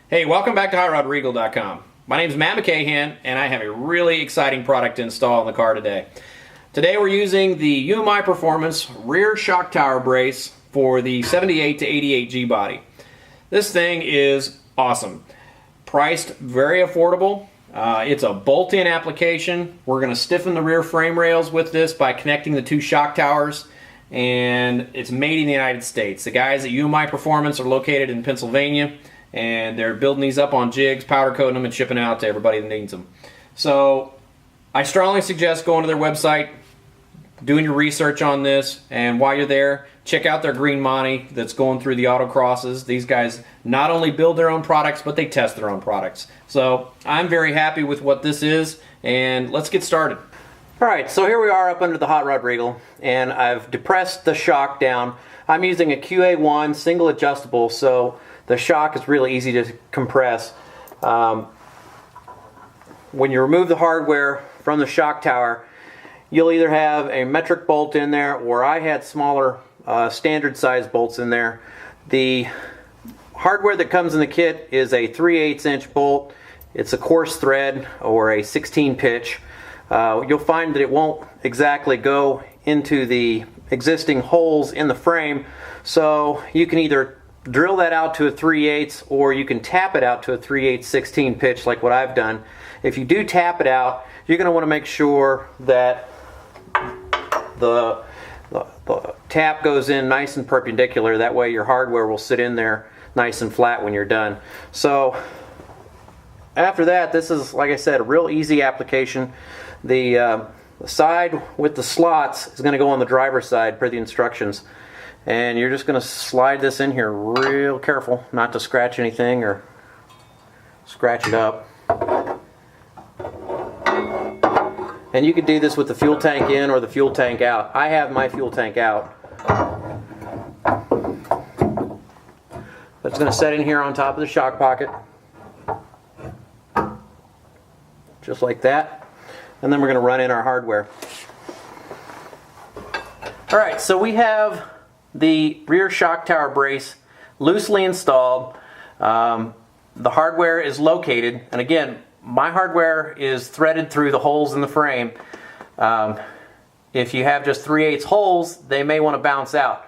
Hey, welcome back to HotRodRegal.com. My name is Matt McCahan, and I have a really exciting product to install in the car today. Today we're using the UMI Performance rear shock tower brace for the 78 to 88 G-Body. This thing is awesome. Priced very affordable. It's a bolt-in application. We're going to stiffen the rear frame rails with this by connecting the two shock towers, and it's made in the United States. The guys at UMI Performance are located in Pennsylvania, and they're building these up on jigs, powder coating them, and shipping out to everybody that needs them. So I strongly suggest going to their website, doing your research on this, and while you're there, check out their green Monty that's going through the autocrosses. These guys not only build their own products, but they test their own products. So I'm very happy with what this is, and let's get started. Alright, so here we are up under the Hot Rod Regal, and I've depressed the shock down. I'm using a QA1 single adjustable, so the shock is really easy to compress. When you remove the hardware from the shock tower, you'll either have a metric bolt in there, or I had smaller standard size bolts in there. The hardware that comes in the kit is a 3/8 inch bolt. It's a coarse thread or a 16 pitch. You'll find that it won't exactly go into the existing holes in the frame, so you can either drill that out to a 3/8 or you can tap it out to a 3/8 16 pitch like what I've done. If you do tap it out, you're going to want to make sure that the tap goes in nice and perpendicular. That way your hardware will sit in there nice and flat when you're done. So after that, this is, like I said, a real easy application. The side with the slots is going to go on the driver's side per the instructions. And you're just going to slide this in here real careful not to scratch anything or scratch it up. And you can do this with the fuel tank in or the fuel tank out. I have my fuel tank out. That's going to set in here on top of the shock pocket. Just like that. And then we're going to run in our hardware. Alright, so we have the rear shock tower brace loosely installed. The hardware is located, and again, my hardware is threaded through the holes in the frame. If you have just 3/8 holes, they may want to bounce out.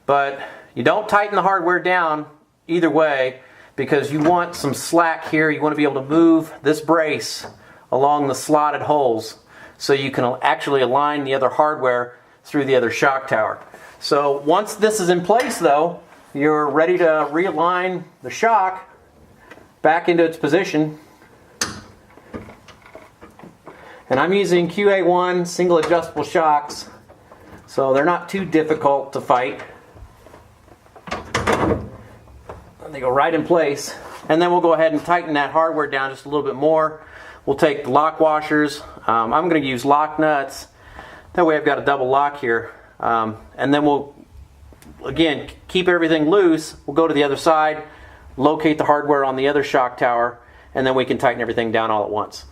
But you don't tighten the hardware down either way, because you want some slack here. You want to be able to move this brace along the slotted holes so you can actually align the other hardware through the other shock tower. So once this is in place though, you're ready to realign the shock back into its position. And I'm using QA1 single adjustable shocks, so they're not too difficult to fight. They go right in place. And then we'll go ahead and tighten that hardware down just a little bit more. We'll take the lock washers. I'm going to use lock nuts. That way I've got a double lock here. And then we'll, again, keep everything loose. We'll go to the other side, locate the hardware on the other shock tower, and then we can tighten everything down all at once.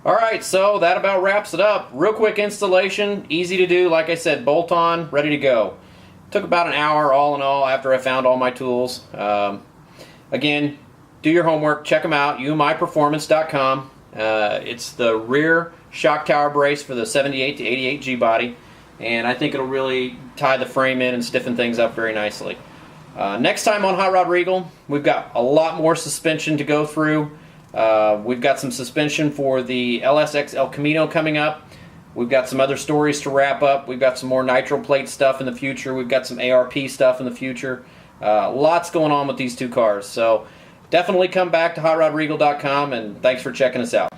Alright, so that about wraps it up. Real quick installation, easy to do, like I said, bolt on, ready to go. Took about an hour all in all after I found all my tools. Again, do your homework, check them out, UMIPerformance.com. It's the rear shock tower brace for the 78 to 88 G-Body, and I think it'll really tie the frame in and stiffen things up very nicely. Next time on Hot Rod Regal, we've got a lot more suspension to go through. We've got some suspension for the LSX El Camino coming up. We've got some other stories to wrap up. We've got some more nitro plate stuff in the future. We've got some ARP stuff in the future. Lots going on with these two cars. So definitely come back to HotRodRegal.com, and thanks for checking us out.